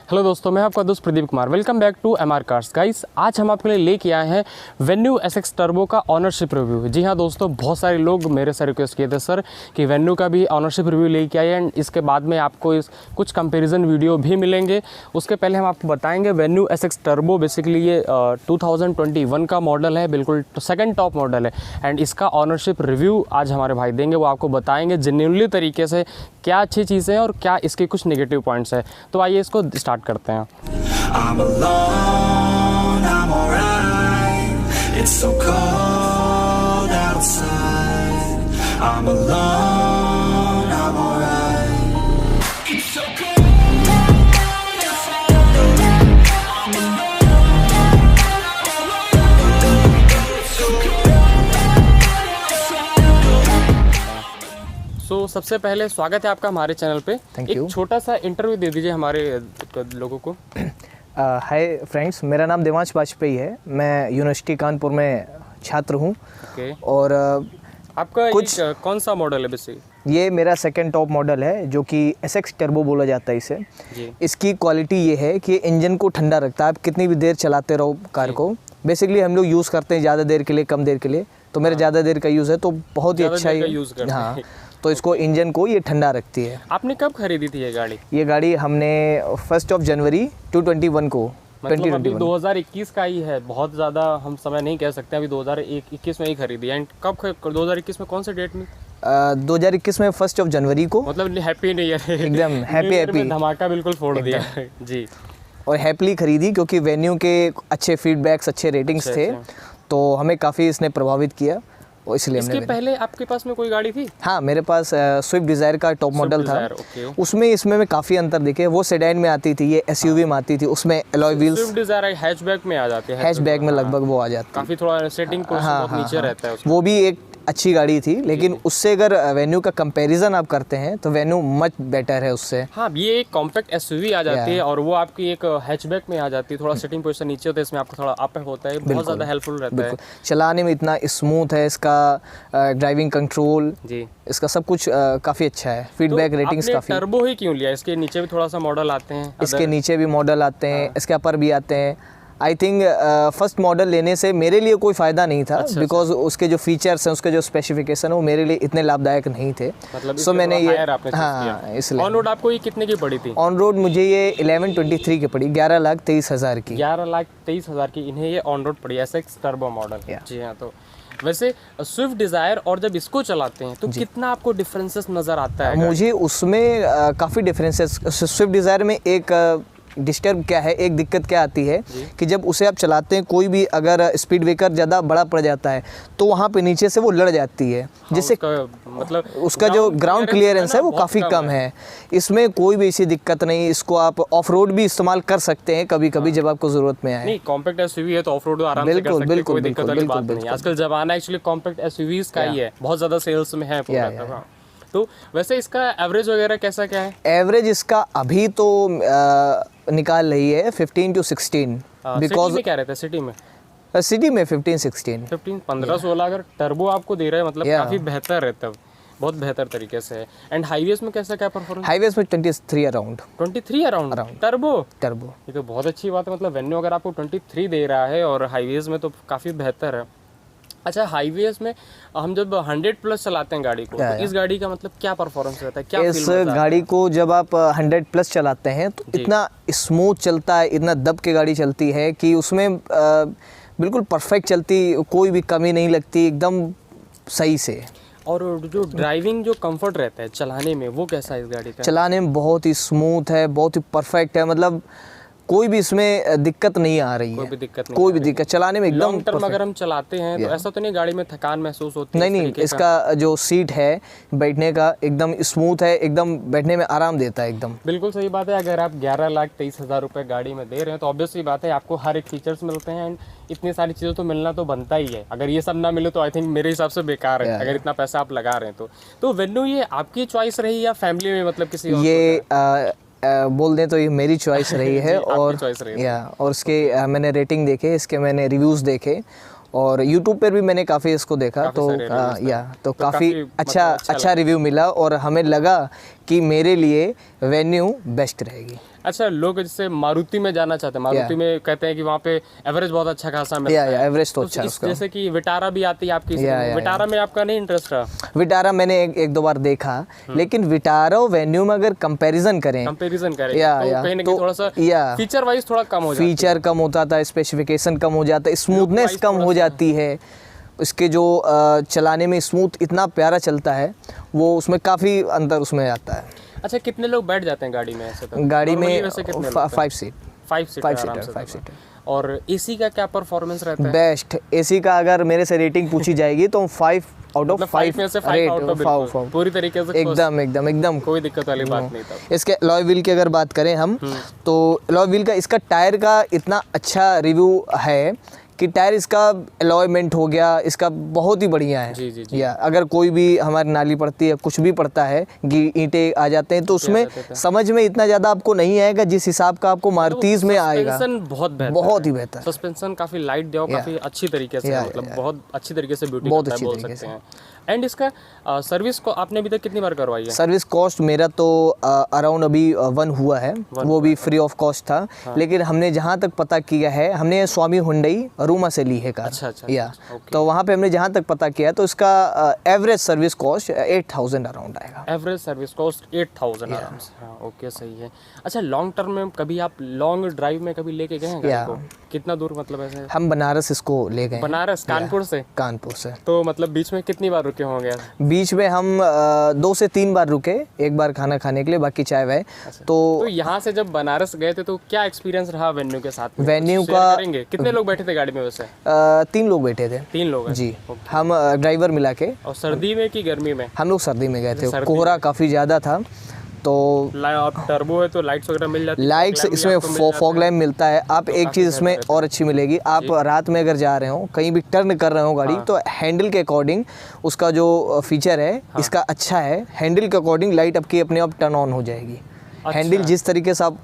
Hello दोस्तों, मैं आपका दोस्त Pradeep Kumar. Welcome back to MR cars. Guys, आज हम आपके लिए लेके आए हैं वेन्यू एसएक्स टर्बो का ऑनरशिप रिव्यू। जी हाँ दोस्तों, बहुत सारे लोग मेरे से रिक्वेस्ट किए थे सर कि वेन्यू का भी ऑनरशिप रिव्यू लेके आए, एंड इसके बाद में आपको कुछ कंपैरिजन वीडियो भी मिलेंगे। उसके पहले हम आपको बताएंगे वेन्यू एसएक्स टर्बो बेसिकली ये 2021 का मॉडल है, बिल्कुल सेकंड टॉप मॉडल है, एंड इसका ऑनरशिप रिव्यू आज हमारे भाई देंगे। वो आपको बताएंगे जेन्युइनली तरीके से क्या अच्छी चीज़ें हैं और क्या इसके कुछ नेगेटिव पॉइंट्स हैं। तो आइए इसको स्टार्ट करते हैं। I'm alone, I'm alright. It's so cold outside. I'm alone, I'm alright. It's so cold outside. I'm alone, it's so cold outside. सो सबसे पहले स्वागत है आपका हमारे चैनल पे। Thank एक you. छोटा सा इंटरव्यू दे दीजिए हमारे लोगों को। हाय फ्रेंड्स, मेरा नाम देवांश वाजपेयी है। मैं यूनिवर्सिटी कानपुर में छात्र हूँ। ओके। और आपका कुछ- कौन सा मॉडल है बेसिकली? ये मेरा सेकंड टॉप मॉडल है जो कि एसएक्स टर्बो बोला जाता है इसे। जी। इसकी क्वालिटी ये है कि इंजन को ठंडा रखता है। आप कितनी भी देर चलाते रहो कार को। बेसिकली हम लोग यूज़ करते हैं ज़्यादा देर के लिए, कम देर के लिए। तो मेरा ज़्यादा देर का यूज़ है तो बहुत ही ज़्यादा अच्छा देर का ही use करते हाँ। हैं। तो इसको इंजन को ये ठंडा रखती है। आपने कब खरीदी थी ये गाड़ी? ये गाड़ी हमने 1 जनवरी 2021 को मतलब अभी 2021 2021 का ही है, बहुत ज़्यादा हम समय नहीं कह सकते। अभी 2021 में ही खरीदी। एंड कब 2021 में कौन से डेट में? 2021 में 1 जनवरी को। मतलब हैप्पी न्यू ईयर। एकदम हैप्पी धमाका बिल्कुल फोड़ दिया जी। और हैप्पीली खरीदी क्योंकि वेन्यू के अच्छे फीडबैक्स, अच्छे रेटिंग्स थे, तो हमें काफ़ी इसने प्रभावित किया और इसलिए इसके हमने पहले आपके पास में कोई गाड़ी थी? हाँ, मेरे पास स्विफ्ट डिज़ायर का टॉप मॉडल था। Desire, okay. उसमें इसमें मैं काफ़ी अंतर देखे। वो सेडान में आती थी, ये एसयूवी में आती थी। उसमें alloy wheels, Swift Dzire hatchback में आ जाती है। हैचबैक में लगभग वो आ जाती है। काफी थोड़ा सेटिंग बहुत नीचे रहता है उसमें। वो भी एक अच्छी गाड़ी थी, लेकिन उससे अगर वेन्यू का कंपैरिजन आप करते हैं तो वेन्यू मच बेटर है उससे। हाँ, ये एक कॉम्पैक्ट एसयूवी आ जाती है और वो आपकी एक हैचबैक में आ जाती है। थोड़ा सिटिंग पोजीशन नीचे होता है, इसमें आपको थोड़ा अप होता है, बहुत ज़्यादा हेल्पफुल रहता है। चलाने में इतना स्मूथ है इसका ड्राइविंग कंट्रोल जी। इसका सब कुछ काफ़ी अच्छा है। फीडबैक रेटिंग्स काफ़ी। टर्बो ही क्यों लिया? इसके नीचे भी थोड़ा सा मॉडल आते हैं। इसके नीचे भी मॉडल आते हैं, इसके ऊपर भी आते हैं। आई थिंक फर्स्ट मॉडल लेने से मेरे लिए कोई फ़ायदा नहीं था, बिकॉज उसके जो फीचर्स हैं, उसके जो स्पेसिफिकेशन है, वो मेरे लिए इतने लाभदायक नहीं थे। मतलब सो मैंने ये हाँ, इसलिए ऑन रोड आपको ये कितने की पड़ी थी? ऑन रोड मुझे ये 1123 की पड़ी, 11,23,000 की। 11,23,000 की इन्हें ये ऑन रोड पड़ी, एसएक्स टर्बो मॉडल। Yeah. जी हाँ। तो वैसे स्विफ्ट डिज़ायर और जब इसको चलाते हैं तो कितना आपको डिफरेंसेस नज़र आता है? मुझे उसमें काफ़ी डिफरेंसेस। स्विफ्ट डिज़ायर में एक डिस्टर्ब क्या है, एक दिक्कत क्या आती है कि जब उसे आप चलाते हैं, कोई भी अगर स्पीड ब्रेकर ज़्यादा बड़ा पड़ जाता है तो वहाँ पे नीचे से वो लड़ जाती है, जिससे मतलब उसका जो ग्राउंड क्लियरेंस है वो काफ़ी कम है। इसमें कोई भी ऐसी दिक्कत नहीं। इसको आप ऑफ रोड भी इस्तेमाल कर सकते हैं कभी कभी जब आपको ज़रूरत में आए। नहीं, कॉम्पैक्ट एसयूवी है तो ऑफ रोड आराम से कर सकते हैं, कोई दिक्कत वाली बात नहीं। आजकल जमाना एक्चुअली कॉम्पैक्ट एसयूवीज का ही है, बहुत ज़्यादा सेल्स में है पूरा। तो वैसे इसका एवरेज वगैरह कैसा क्या है? एवरेज इसका अभी तो निकाल रही है 15 to 16, बिकॉज क्या रहता है सिटी में? सिटी में 15-16 15-16 अगर टर्बो आपको दे रहा है, मतलब काफ़ी बेहतर है, तब बहुत बेहतर तरीके से है। एंड हाईवेज में कैसा क्या परफॉर्मेंस? हाईवेज में 23 अराउंड। 23 around turbo? टर्बो ये तो बहुत अच्छी बात है। मतलब वेन्यू अगर आपको 23 दे रहा है और हाईवेज में तो काफ़ी बेहतर है। अच्छा, हाईवेज में हम जब 100+ चलाते हैं गाड़ी को, तो इस गाड़ी का मतलब क्या परफॉर्मेंस रहता है, क्या इस गाड़ी को जब आप 100+ चलाते हैं तो इतना स्मूथ चलता है, इतना दब के गाड़ी चलती है कि उसमें बिल्कुल परफेक्ट चलती, कोई भी कमी नहीं लगती, एकदम सही से। और जो ड्राइविंग जो कंफर्ट रहता है चलाने में, वो कैसा है इस गाड़ी का? चलाने में बहुत ही स्मूथ है, बहुत ही परफेक्ट है। मतलब कोई भी इसमें दिक्कत नहीं आ रही है। कोई भी दिक्कत नहीं, कोई भी दिक्कत चलाने में एकदम लॉन्ग टर्म अगर हम चलाते हैं तो ऐसा तो नहीं गाड़ी में थकान महसूस होती है? नहीं, इसका जो सीट है बैठने का एकदम स्मूथ है, एकदम बैठने में आराम देता है एकदम। बिल्कुल सही बात है। अगर आप 11,23,000 रुपये गाड़ी में दे रहे हैं तो ऑब्वियसली बात है आपको हर एक फीचर्स मिलते हैं, एंड इतनी सारी चीज़ें तो मिलना तो बनता ही है। अगर ये सब ना मिले तो आई थिंक मेरे हिसाब से बेकार है, अगर इतना पैसा आप लगा रहे हैं तो वेन्यू ये आपकी चॉइस रही या फैमिली में मतलब किसी और? ये बोल दें तो ये मेरी चॉइस रही है। और और इसके मैंने रेटिंग देखे, इसके मैंने रिव्यूज़ देखे और YouTube पर भी मैंने काफ़ी इसको देखा, तो तो काफ़ी अच्छा रिव्यू मिला और हमें लगा कि मेरे लिए वेन्यू बेस्ट रहेगी। अच्छा, लोग जैसे मारुति में जाना चाहते हैं, मारुति में कहते हैं कि वहाँ पे एवरेज बहुत अच्छा खासा मिलता है। एवरेज तो अच्छा है उसका। जैसे कि विटारा भी आती है आपकी, विटारा में आपका नहीं इंटरेस्ट रहा? विटारा मैंने एक दो बार देखा, लेकिन विटारा और वेन्यू में अगर कंपैरिजन करें तो कहीं ना कहीं थोड़ा सा फीचर वाइज थोड़ा कम हो जाता है। फीचर कम होता था, स्पेसिफिकेशन कम हो जाता है, स्मूथनेस कम हो जाती है, इसके जो चलाने में स्मूथ इतना प्यारा चलता है, वो उसमें काफ़ी अंतर उसमें आता है। अच्छा, कितने लोग बैठ जाते हैं गाड़ी में ऐसे? तो गाड़ी में वैसे कितने 5 सीट। 5 सीटर। और एसी का क्या परफॉर्मेंस रहता है? बेस्ट एसी का अगर मेरे से रेटिंग पूछी जाएगी तो 5 आउट ऑफ 5 में से 5 आउट ऑफ पूरी तरीके से एकदम कोई दिक्कत वाली बात नहीं था। इसके अलॉय व्हील की अगर बात करें हम, तो अलॉय व्हील का इसका टायर का इतना अच्छा रिव्यू है कि टायर इसका अलॉयमेंट हो गया, इसका बहुत ही बढ़िया है। जी। या अगर कोई भी हमारी नाली पड़ती है, कुछ भी पड़ता है, ईंटें आ जाते हैं, तो उसमें समझ में इतना ज़्यादा आपको नहीं आएगा जिस हिसाब का आपको मारुतिज में आएगा। बहुत ही बेहतर सस्पेंशन, काफ़ी लाइट दिया, काफ़ी अच्छी तरीके से, मतलब बहुत अच्छी तरीके से ब्यूटी बोल सकते हैं। एंड इसका सर्विस को आपने अभी तक कितनी बार करवाई है? सर्विस कॉस्ट मेरा तो अराउंड अभी 1 हुआ है, वो भी फ्री ऑफ कॉस्ट था। लेकिन हमने जहाँ तक पता किया है, हमने स्वामी हुंडई रूमा से ली है कार। अच्छा। तो वहाँ पे हमने जहाँ तक पता किया तो इसका एवरेज सर्विस कॉस्ट 8000 अराउंड आएगा। एवरेज सर्विस कॉस्ट 8000 आराम से। हाँ, ओके, सही है। अच्छा, लॉन्ग टर्म में कभी आप लॉन्ग ड्राइव में कभी लेके गए हैं गाड़ी को? कितना दूर, मतलब ऐसे? हम बनारस इसको ले गए। बनारस? कानपुर से? तो मतलब बीच में कितनी बार रुके होंगे? बीच में हम 2 से 3 बार रुके, एक बार खाना खाने के लिए, बाकी चाय वाय। तो यहाँ से जब बनारस गए थे तो क्या एक्सपीरियंस रहा वेन्यू के साथ में? वेन्यू का कितने लोग बैठे थे गाड़ी में वैसे? 3 लोग बैठे थे। 3 लोग जी। हम ड्राइवर मिला के। और सर्दी में कि गर्मी में? हम लोग सर्दी में गए थे, कोहरा काफ़ी ज़्यादा था। तो आप टर्बो है तो लाइट्स वगैरह मिल जाती है? लाइट्स इसमें फॉग लैम्प मिलता है। आप एक चीज़ इसमें और अच्छी मिलेगी, आप रात में अगर जा रहे हो, कहीं भी टर्न कर रहे हो गाड़ी, तो हैंडल के अकॉर्डिंग उसका जो फीचर है इसका अच्छा है। हैंडल के अकॉर्डिंग लाइट आपकी अपने आप टर्न ऑन हो जाएगी। हैंडल जिस तरीके से आप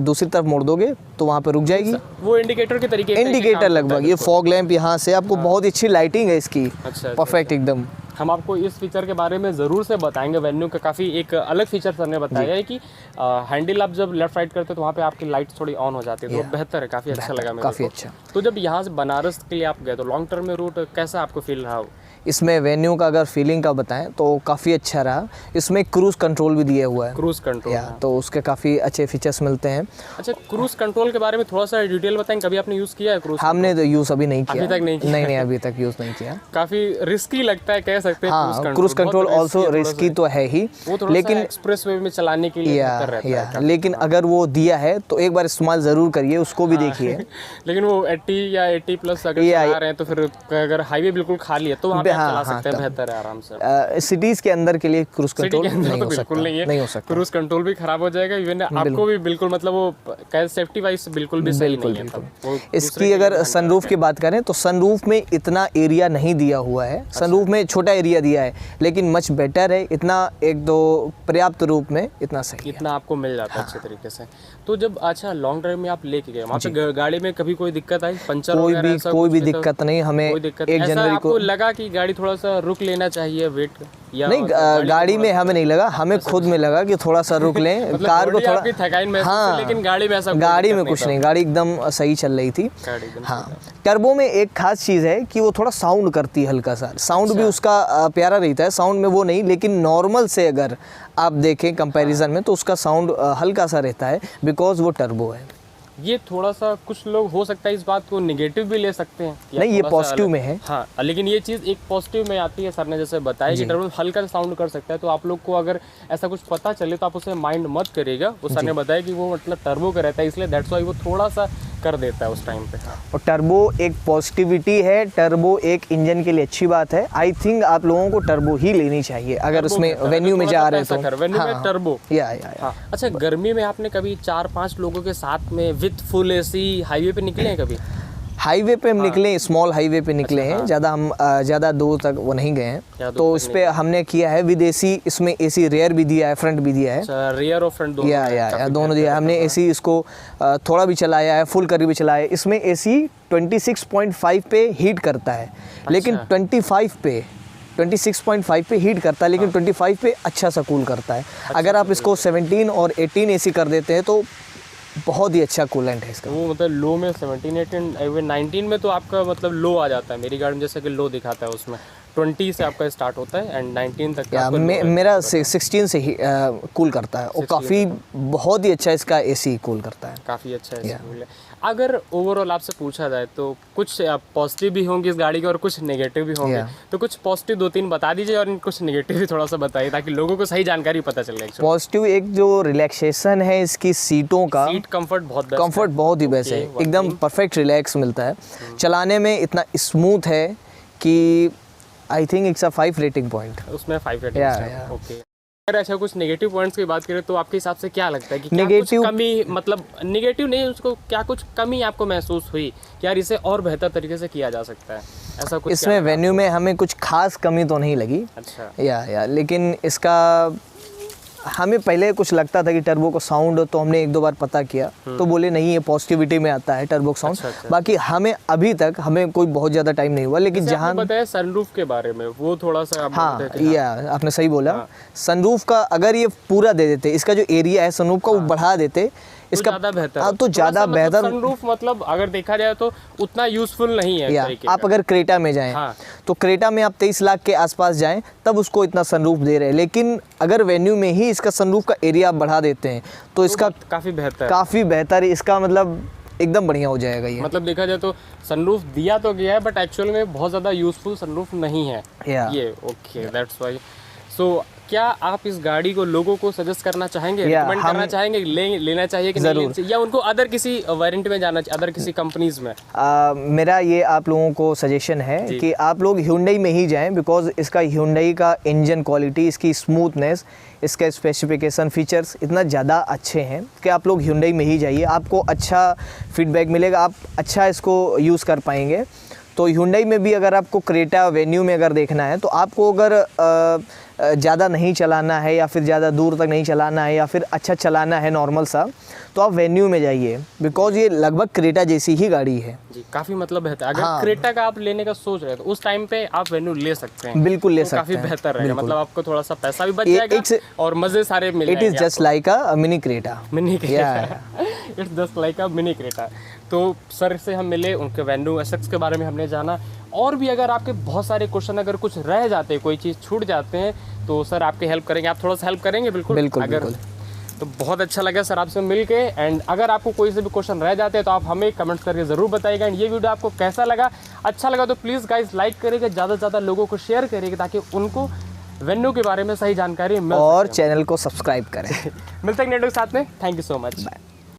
दूसरी तरफ मोड़ दोगे तो वहाँ पे रुक जाएगी। वो इंडिकेटर के तरीके? इंडिकेटर लगभग। ये फॉग लैम्प यहाँ से आपको बहुत अच्छी लाइटिंग है इसकी, परफेक्ट एकदम। हम आपको इस फीचर के बारे में ज़रूर से बताएंगे। वेन्यू का काफ़ी एक अलग फीचर सर ने बताया है कि हैंडल आप जब लेफ्ट राइट करते हो तो वहाँ पे आपकी लाइट थोड़ी ऑन हो जाती है, तो बेहतर है, काफ़ी अच्छा लगा मेरे को। काफ़ी अच्छा। तो जब यहाँ से बनारस के लिए आप गए तो लॉन्ग टर्म में रूट कैसा आपको फील रहा? इसमें वेन्यू का अगर फीलिंग का बताएं तो काफ़ी अच्छा रहा। इसमें क्रूज़ कंट्रोल भी दिया हुआ है। क्रूज़ कंट्रोल, तो उसके काफ़ी अच्छे फीचर्स मिलते हैं। अच्छा, क्रूज़ कंट्रोल के बारे में थोड़ा सा डिटेल बताएं, कभी आपने यूज़ किया है क्रूज़? हमने तो यूज़ अभी नहीं किया। अभी तक नहीं किया? नहीं, अभी तक यूज़ नहीं किया। काफ़ी रिस्की लगता है, कह सकते हैं। हाँ, क्रूज़ कंट्रोल ऑल्सो रिस्की तो है ही, लेकिन एक्सप्रेस वे में चलाने के लिए बेहतर रहता है। लेकिन अगर वो दिया है तो एक बार इस्तेमाल ज़रूर करिए, उसको भी देखिए। लेकिन वो 80 या 80+ अगर चला रहे हैं तो फिर अगर हाईवे बिल्कुल खाली है तो वहाँ पे चला सकते हैं, बेहतर है आराम से। सिटीज़ के अंदर के लिए क्रूज़ कंट्रोल नहीं हो सकता। क्रूज़ कंट्रोल भी खराब हो जाएगा, इवन आपको भी बिल्कुल, मतलब वो सेफ्टी वाइज बिल्कुल भी सही नहीं है। इसकी अगर सनरूफ की बात करें तो सनरूफ में इतना एरिया नहीं दिया हुआ है। सनरूफ में छोटा एरिया दिया है, लेकिन मच बेटर है। इतना 1-2 पर्याप्त रूप में इतना सही, इतना आपको मिल जाता है अच्छे तरीके से। तो जब अच्छा लॉन्ग ड्राइव में आप लेके गए, वहाँ पे गाड़ी में कभी कोई दिक्कत आई, पंचर वगैरह? कोई भी दिक्कत नहीं। हमें 1 जनवरी को लगा कि गाड़ी थोड़ा सा रुक लेना चाहिए, वेट या नहीं, गाड़ी में हमें नहीं लगा, हमें खुद में लगा कि थोड़ा सा रुक लें। मतलब कार को थोड़ा थकान महसूस हुई, लेकिन गाड़ी में ऐसा गाड़ी में कुछ नहीं, गाड़ी एकदम सही चल रही थी। हाँ, टर्बो में एक खास चीज़ है कि वो थोड़ा साउंड करती है, हल्का सा साउंड भी उसका प्यारा रहता है। साउंड में वो नहीं, लेकिन नॉर्मल से अगर आप देखें कंपैरिजन में तो उसका साउंड हल्का सा रहता है, बिकॉज वो टर्बो है। ये थोड़ा सा कुछ लोग हो सकता है इस बात को नेगेटिव भी ले सकते हैं, नहीं ये पॉजिटिव में है। हाँ, लेकिन ये चीज़ एक पॉजिटिव में आती है। सर ने जैसे बताया कि टर्बो हल्का साउंड कर सकता है, तो आप लोग को अगर ऐसा कुछ पता चले तो आप उसे माइंड मत करिएगा। वो सर ने बताया कि वो मतलब टर्बो का रहता है, इसलिए दैट्स वाई वो थोड़ा सा कर देता है उस टाइम पे। और टर्बो एक पॉजिटिविटी है, टर्बो एक इंजन के लिए अच्छी बात है। आई थिंक आप लोगों को टर्बो ही लेनी चाहिए अगर उसमें वेन्यू में जा रहे हैं तो। वेन्यू में टर्बो या। अच्छा, गर्मी में आपने कभी 4-5 लोगों के साथ में विद फुल एसी हाईवे पे निकले हैं कभी? हाईवे पे हम निकले, स्मॉल हाईवे पे निकले हैं, ज़्यादा हम ज़्यादा दूर तक वो नहीं गए हैं। तो इस पे हमने किया है विद एसी। इसमें एसी रेयर भी दिया है, फ्रंट भी दिया है। रियर और फ्रंट दोनों? या दोनों दिया है हमने। एसी इसको थोड़ा भी चलाया है, फुल करके भी चलाया है। इसमें एसी 26.5 पे हीट करता है, लेकिन 25 पे 26.5 पे हीट करता है, लेकिन 25 पे अच्छा सा कूल करता है। अगर आप इसको 17 और 18 एसी कर देते हैं तो बहुत ही अच्छा कूलेंट है इसका। वो मतलब लो में 17, 18, इवन 19 में तो आपका मतलब लो आ जाता है। मेरी गाड़ी में जैसे कि लो दिखाता है, उसमें 20 से आपका स्टार्ट होता है एंड 19 तक का आपका low है। मेरा 16 से ही कूल करता है और काफ़ी बहुत ही अच्छा इसका एसी कूल करता है। काफ़ी अच्छा है इसमें। अगर ओवरऑल आपसे पूछा जाए तो कुछ पॉजिटिव भी होंगे इस गाड़ी के और कुछ नेगेटिव भी होंगे, तो कुछ पॉजिटिव 2-3 बता दीजिए और कुछ नेगेटिव भी थोड़ा सा बताइए ताकि लोगों को सही जानकारी पता चले। पॉजिटिव एक जो रिलैक्सेशन है इसकी सीटों का, सीट कंफर्ट बहुत बेस्ट कंफर्ट बहुत ही बेस्ट है, एकदम परफेक्ट रिलैक्स मिलता है। चलाने में इतना स्मूथ है कि I think it's a 5 rating point. उसमें 5 रेटिंग है। ओके। अगर अच्छा कुछ नेगेटिव पॉइंट्स की बात करें तो आपके हिसाब से क्या लगता है कि क्या कुछ कमी, मतलब नेगेटिव नहीं, उसको क्या कुछ कमी आपको महसूस हुई कि यार इसे और बेहतर तरीके से किया जा सकता है, ऐसा कुछ? इसमें वेन्यू में हमें कुछ खास कमी तो नहीं लगी। अच्छा। या लेकिन इसका हमें पहले कुछ लगता था कि टर्बो को साउंड, तो हमने 1-2 बार पता किया तो बोले नहीं, ये पॉजिटिविटी में आता है टर्बो साउंड। अच्छा। बाकी हमें अभी तक हमें कोई बहुत ज़्यादा टाइम नहीं हुआ, लेकिन जहाँ बताया सनरूफ के बारे में वो थोड़ा सा आप हाँ, बोलते थे। या आपने सही बोला। सनरूफ का अगर ये पूरा दे देते, इसका जो एरिया है सनरूफ का वो बढ़ा देते, इसका ज़्यादा बेहतर। तो ज़्यादा बेहतर। सनरूफ मतलब अगर देखा जाए तो उतना यूजफुल नहीं है तरीके आप अगर क्रेटा में जाएं तो क्रेटा में आप 23 लाख के आसपास जाएं तब उसको इतना सनरूफ दे रहे हैं, लेकिन अगर वेन्यू में ही इसका सनरूफ का एरिया आप बढ़ा देते हैं तो इसका काफ़ी बेहतर है। इसका मतलब एकदम बढ़िया हो जाएगा ये। मतलब देखा जाए तो सनरूफ दिया तो गया है बट एक्चुअल में बहुत ज़्यादा यूजफुल सनरूफ नहीं है ये। Okay, that's why. सो क्या आप इस गाड़ी को लोगों को सजेस्ट करना चाहेंगे, रिकमेंड करना चाहेंगे, लेना चाहिए कि नहीं लेना चाहिए, या उनको अदर किसी वेरिएंट में जाना चाहिए, अदर किसी कंपनीज में? मेरा ये आप लोगों को सजेशन है कि आप लोग Hyundai में ही जाएं, बिकॉज इसका Hyundai का इंजन क्वालिटी, इसकी स्मूथनेस, इसके स्पेसिफिकेशन फीचर्स इतना ज़्यादा अच्छे हैं कि आप लोग Hyundai में ही जाइए, आपको अच्छा फीडबैक मिलेगा, आप अच्छा इसको यूज़ कर पाएंगे। तो Hyundai में भी अगर आपको क्रेटा वेन्यू में अगर देखना है तो आपको अगर ज़्यादा नहीं चलाना है या फिर ज़्यादा दूर तक नहीं चलाना है या फिर अच्छा चलाना है नॉर्मल सा, तो आप वेन्यू में जाइए, बिकॉज ये लगभग क्रेटा जैसी ही गाड़ी है जी। काफ़ी मतलब बेहतर। अगर क्रेटा का आप लेने का सोच रहे हैं तो उस टाइम पे आप वेन्यू ले सकते हैं, बिल्कुल ले सकते हैं, काफ़ी बेहतर रहेगा। मतलब आपको थोड़ा सा पैसा भी बच जाएगा और मज़े सारे मिल जाएंगे। It is just like a mini Creta. It's just like a mini Creta. तो सर से हम मिले, उनके वेन्यू एसएक्स के बारे में हमने जाना, और भी अगर आपके बहुत सारे क्वेश्चन अगर कुछ रह जाते हैं, कोई चीज़ छूट जाते हैं तो सर आपकी हेल्प करेंगे, आप थोड़ा सा हेल्प करेंगे? बिल्कुल। तो बहुत अच्छा लगा सर आपसे मिल के। एंड अगर आपको कोई से भी क्वेश्चन रह जाते हैं तो आप हमें कमेंट्स करके ज़रूर बताइएगा। एंड ये वीडियो आपको कैसा लगा, अच्छा लगा तो प्लीज़ गाइस लाइक करिएगा, ज़्यादा से ज़्यादा लोगों को शेयर करिएगा ताकि उनको वेन्यू के बारे में सही जानकारी मिल, और चैनल को सब्सक्राइब करें। मिलते हैं नेटवर्क साथ में। Thank you so much. Bye.